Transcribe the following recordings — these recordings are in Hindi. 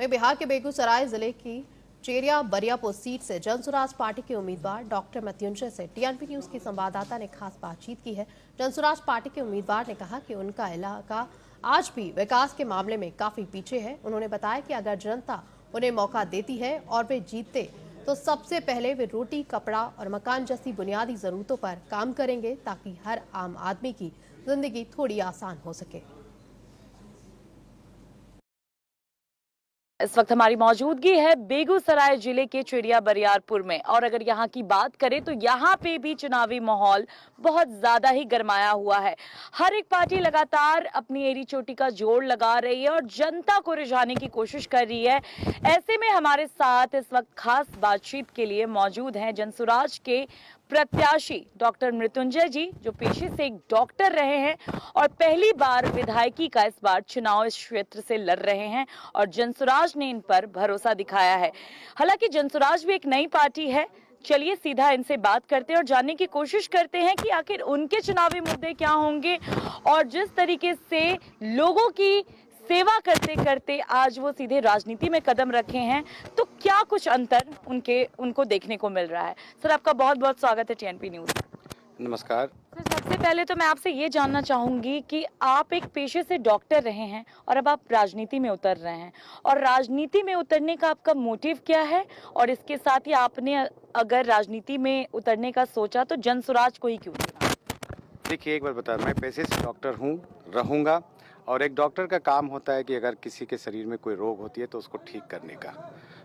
वहीं बिहार के बेगूसराय जिले की चेरिया बरियापुर सीट से जनसुराज पार्टी के उम्मीदवार डॉक्टर मृत्युंजय से टीएनपी न्यूज की संवाददाता ने खास बातचीत की है। जनसुराज पार्टी के उम्मीदवार ने कहा कि उनका इलाका आज भी विकास के मामले में काफी पीछे है। उन्होंने बताया कि अगर जनता उन्हें मौका देती है और वे जीतते तो सबसे पहले वे रोटी, कपड़ा और मकान जैसी बुनियादी जरूरतों पर काम करेंगे ताकि हर आम आदमी की जिंदगी थोड़ी आसान हो सके। इस वक्त हमारी मौजूदगी है बेगूसराय जिले के चेरिया बरियारपुर में, और अगर यहाँ की बात करें तो यहाँ पे भी चुनावी माहौल बहुत ज्यादा ही गरमाया हुआ है। हर एक पार्टी लगातार अपनी एड़ी चोटी का जोड़ लगा रही है और जनता को रिझाने की कोशिश कर रही है। ऐसे में हमारे साथ इस वक्त खास बातचीत के लिए मौजूद हैं जनसुराज के प्रत्याशी डॉक्टर मृत्युंजय जी, जो पेशे से एक डॉक्टर रहे हैं और पहली बार विधायकी का इस बार चुनाव इस क्षेत्र से लड़ रहे हैं और जनसुराज ने इन पर भरोसा दिखाया है। हालांकि जनसुराज भी एक नई पार्टी है। चलिए सीधा इनसे बात करते हैं और जानने की कोशिश करते हैं कि आखिर उनके चुनावी मुद्दे क्या होंगे और जिस तरीके से लोगों की सेवा करते करते आज वो सीधे राजनीति में कदम रखे हैं, तो क्या कुछ अंतर उनको देखने को मिल रहा है। सर, आपका बहुत बहुत स्वागत है टीएनपी न्यूज। नमस्कार सर, सबसे पहले तो मैं आपसे ये जानना चाहूंगी कि आप एक पेशे से डॉक्टर रहे हैं और अब आप राजनीति में उतर रहे हैं, और राजनीति में उतरने का आपका मोटिव क्या है, और इसके साथ ही आपने अगर राजनीति में उतरने का सोचा तो जनसुराज को ही क्यों चुना? देखिए, एक बार बता, मैं पेशे से डॉक्टर हूँ, रहूँगा, और एक डॉक्टर का काम होता है कि अगर किसी के शरीर में कोई रोग होती है तो उसको ठीक करने का।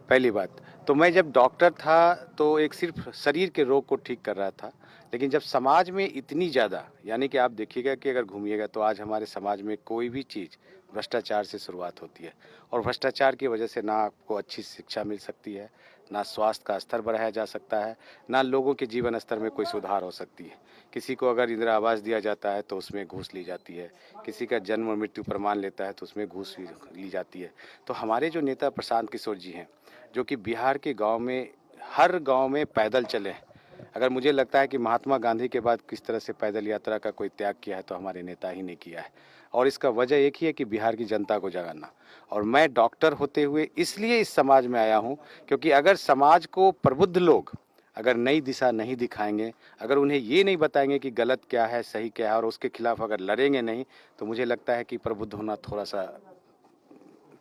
पहली बात तो मैं जब डॉक्टर था तो एक सिर्फ शरीर के रोग को ठीक कर रहा था, लेकिन जब समाज में इतनी ज़्यादा, यानी कि आप देखिएगा कि अगर घूमिएगा तो आज हमारे समाज में कोई भी चीज़ भ्रष्टाचार से शुरुआत होती है, और भ्रष्टाचार की वजह से ना आपको अच्छी शिक्षा मिल सकती है, ना स्वास्थ्य का स्तर बढ़ाया जा सकता है, ना लोगों के जीवन स्तर में कोई सुधार हो सकती है। किसी को अगर इंदिरा आवास दिया जाता है तो उसमें घूस ली जाती है, किसी का जन्म और मृत्यु प्रमाण लेता है तो उसमें घूस ली जाती है। तो हमारे जो नेता प्रशांत किशोर जी हैं, जो कि बिहार के गांव में हर गांव में पैदल चले हैं। अगर मुझे लगता है कि महात्मा गांधी के बाद किस तरह से पैदल यात्रा का कोई त्याग किया है तो हमारे नेता ही ने किया है, और इसका वजह एक ही है कि बिहार की जनता को जगाना। और मैं डॉक्टर होते हुए इसलिए इस समाज में आया हूँ क्योंकि अगर समाज को प्रबुद्ध लोग अगर नई दिशा नहीं दिखाएंगे, अगर उन्हें ये नहीं बताएंगे कि गलत क्या है, सही क्या है, और उसके खिलाफ अगर लड़ेंगे नहीं, तो मुझे लगता है कि प्रबुद्ध होना थोड़ा सा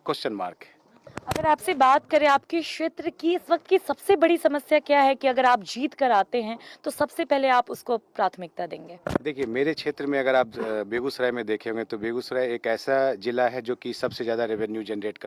क्वेश्चन मार्क है। अगर आपसे बात करें आपके क्षेत्र की इस वक्त की सबसे बड़ी समस्या क्या है कि अगर आप जीत कर आते हैं तो सबसे पहले आप उसको प्राथमिकता देंगे? देखिए, मेरे क्षेत्र में अगर आप बेगूसराय में देखे होंगे तो बेगूसराय एक ऐसा जिला है जो कि सबसे ज़्यादा रेवेन्यू जनरेट